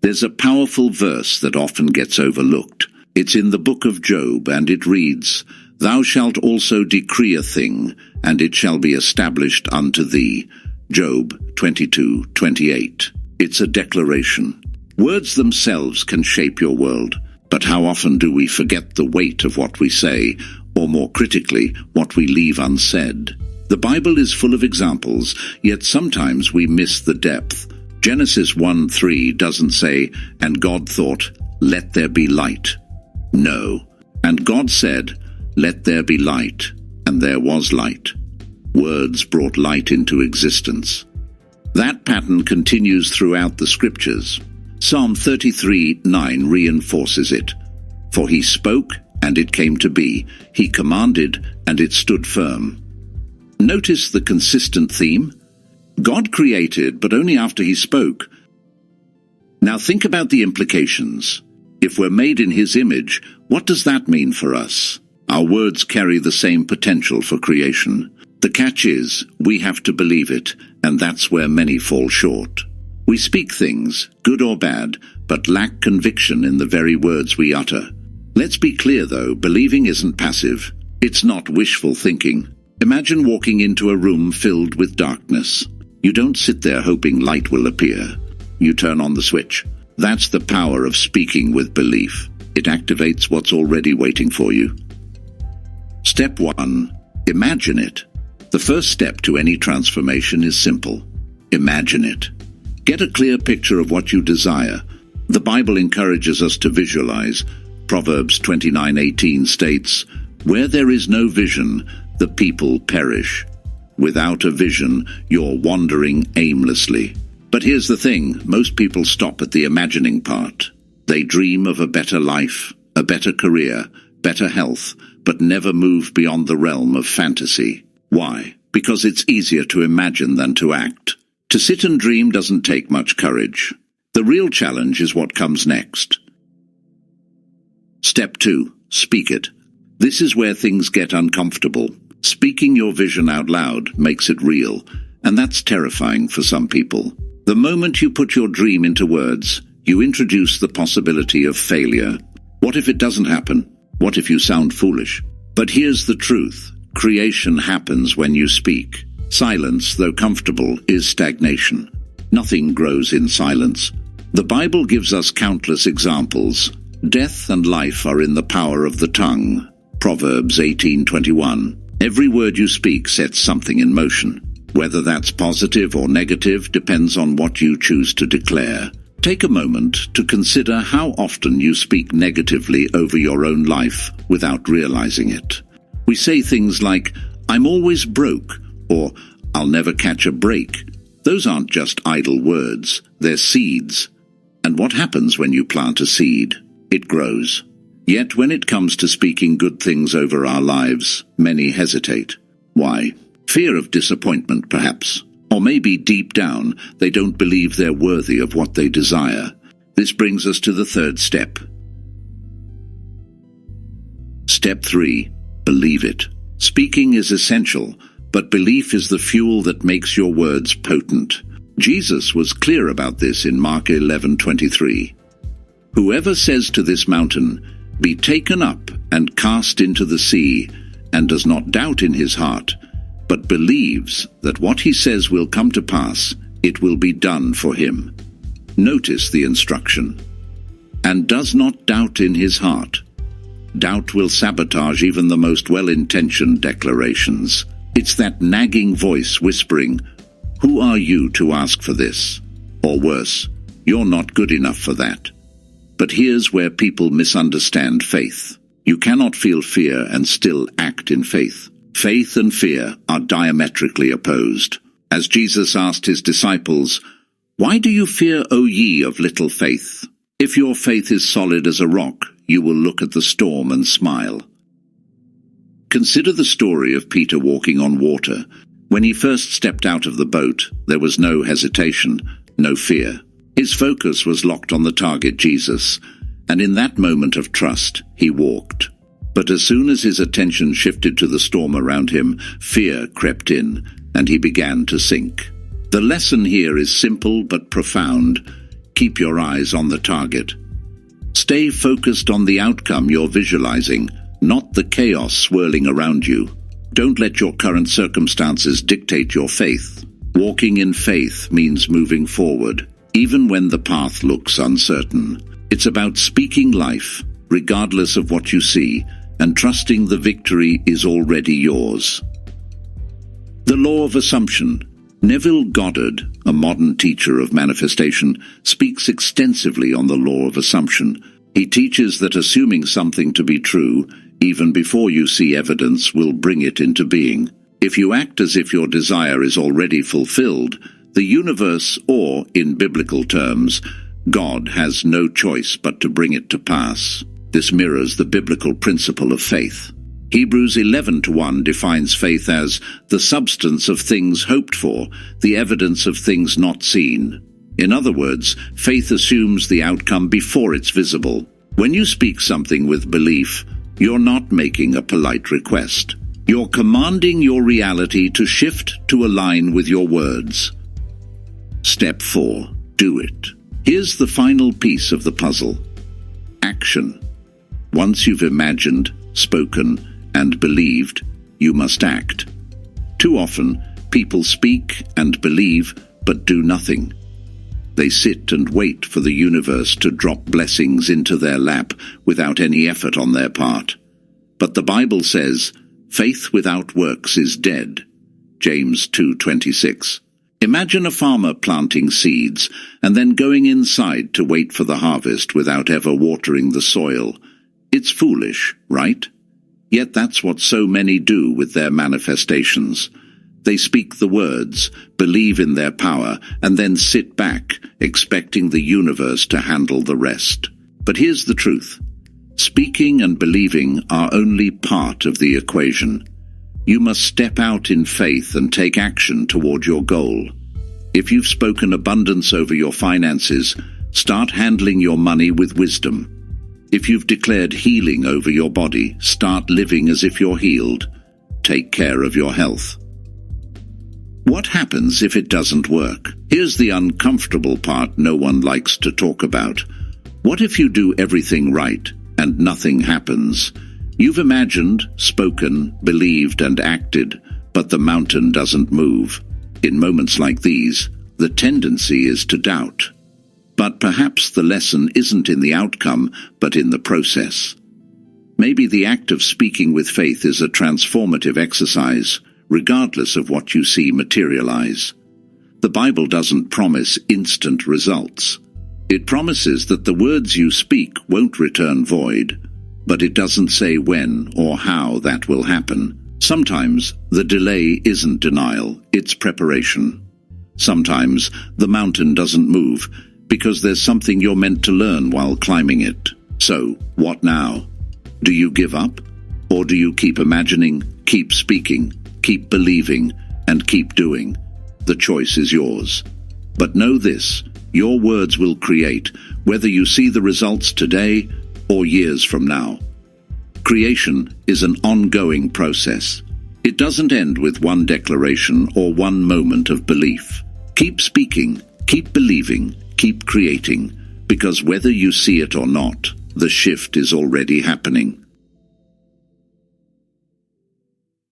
There's a powerful verse that often gets overlooked. It's in the book of Job, and it reads, "Thou shalt also decree a thing, and it shall be established unto thee." Job 22:28. It's a declaration. Words themselves can shape your world, but how often do we forget the weight of what we say, or more critically, what we leave unsaid? The Bible is full of examples, yet sometimes we miss the depth. Genesis 1:3 doesn't say, "And God thought, let there be light." No. And God said, "Let there be light," and there was light. Words brought light into existence. That pattern continues throughout the scriptures. Psalm 33:9 reinforces it. "For he spoke, and it came to be. He commanded, and it stood firm." Notice the consistent theme? God created, but only after he spoke. Now think about the implications. If we're made in his image, what does that mean for us? Our words carry the same potential for creation. The catch is, we have to believe it, and that's where many fall short. We speak things, good or bad, but lack conviction in the very words we utter. Let's be clear though, believing isn't passive. It's not wishful thinking. Imagine walking into a room filled with darkness. You don't sit there hoping light will appear. You turn on the switch. That's the power of speaking with belief. It activates what's already waiting for you. Step 1. Imagine it. The first step to any transformation is simple. Imagine it. Get a clear picture of what you desire. The Bible encourages us to visualize. Proverbs 29:18 states, "Where there is no vision, the people perish." Without a vision, you're wandering aimlessly. But here's the thing, most people stop at the imagining part. They dream of a better life, a better career, better health, but never move beyond the realm of fantasy. Why? Because it's easier to imagine than to act. To sit and dream doesn't take much courage. The real challenge is what comes next. Step 2. Speak it. This is where things get uncomfortable. Speaking your vision out loud makes it real, and that's terrifying for some people. The moment you put your dream into words, you introduce the possibility of failure. What if it doesn't happen? What if you sound foolish? But here's the truth. Creation happens when you speak. Silence, though comfortable, is stagnation. Nothing grows in silence. The Bible gives us countless examples. Death and life are in the power of the tongue. Proverbs 18:21. Every word you speak sets something in motion. Whether that's positive or negative depends on what you choose to declare. Take a moment to consider how often you speak negatively over your own life without realizing it. We say things like, "I'm always broke," or "I'll never catch a break." Those aren't just idle words, they're seeds. And what happens when you plant a seed? It grows. Yet when it comes to speaking good things over our lives, many hesitate. Why? Fear of disappointment, perhaps. Or maybe deep down, they don't believe they're worthy of what they desire. This brings us to the third step. Step 3. Believe it. Speaking is essential, but belief is the fuel that makes your words potent. Jesus was clear about this in Mark 11:23. "Whoever says to this mountain, 'Be taken up and cast into the sea,' and does not doubt in his heart, but believes that what he says will come to pass, it will be done for him." Notice the instruction. "And does not doubt in his heart." Doubt will sabotage even the most well-intentioned declarations. It's that nagging voice whispering, "Who are you to ask for this?" Or worse, "You're not good enough for that." But here's where people misunderstand faith. You cannot feel fear and still act in faith. Faith and fear are diametrically opposed. As Jesus asked his disciples, "Why do you fear, O ye of little faith? If your faith is solid as a rock, you will look at the storm and smile." Consider the story of Peter walking on water. When he first stepped out of the boat, there was no hesitation, no fear. His focus was locked on the target, Jesus, and in that moment of trust, he walked. But as soon as his attention shifted to the storm around him, fear crept in, and he began to sink. The lesson here is simple but profound. keep your eyes on the target. Stay focused on the outcome you're visualizing, not the chaos swirling around you. Don't let your current circumstances dictate your faith. Walking in faith means moving forward, even when the path looks uncertain. It's about speaking life, regardless of what you see, and trusting the victory is already yours. The Law of Assumption. Neville Goddard, a modern teacher of manifestation, speaks extensively on the law of assumption. He teaches that assuming something to be true, even before you see evidence, will bring it into being. If you act as if your desire is already fulfilled, the universe, or, in biblical terms, God, has no choice but to bring it to pass. This mirrors the biblical principle of faith. Hebrews 11:1 defines faith as the substance of things hoped for, the evidence of things not seen. In other words, faith assumes the outcome before it's visible. When you speak something with belief, you're not making a polite request. You're commanding your reality to shift to align with your words. Step 4. Do it. Here's the final piece of the puzzle. Action. Once you've imagined, spoken, and believed, you must act. Too often, people speak and believe, but do nothing. They sit and wait for the universe to drop blessings into their lap without any effort on their part. But the Bible says, faith without works is dead. James 2:26. Imagine a farmer planting seeds and then going inside to wait for the harvest without ever watering the soil. It's foolish, right? Yet that's what so many do with their manifestations. They speak the words, believe in their power, and then sit back, expecting the universe to handle the rest. But here's the truth. Speaking and believing are only part of the equation. You must step out in faith and take action toward your goal. If you've spoken abundance over your finances, start handling your money with wisdom. If you've declared healing over your body, start living as if you're healed. Take care of your health. What happens if it doesn't work? Here's the uncomfortable part no one likes to talk about. What if you do everything right and nothing happens? You've imagined, spoken, believed, and acted, but the mountain doesn't move. In moments like these, the tendency is to doubt. But perhaps the lesson isn't in the outcome, but in the process. Maybe the act of speaking with faith is a transformative exercise, regardless of what you see materialize. The Bible doesn't promise instant results. It promises that the words you speak won't return void, but it doesn't say when or how that will happen. Sometimes the delay isn't denial, it's preparation. Sometimes the mountain doesn't move, because there's something you're meant to learn while climbing it. So, what now? Do you give up? Or do you keep imagining, keep speaking, keep believing, and keep doing? The choice is yours. But know this, your words will create, whether you see the results today or years from now. Creation is an ongoing process. It doesn't end with one declaration or one moment of belief. Keep speaking, keep believing, keep creating, because whether you see it or not, the shift is already happening.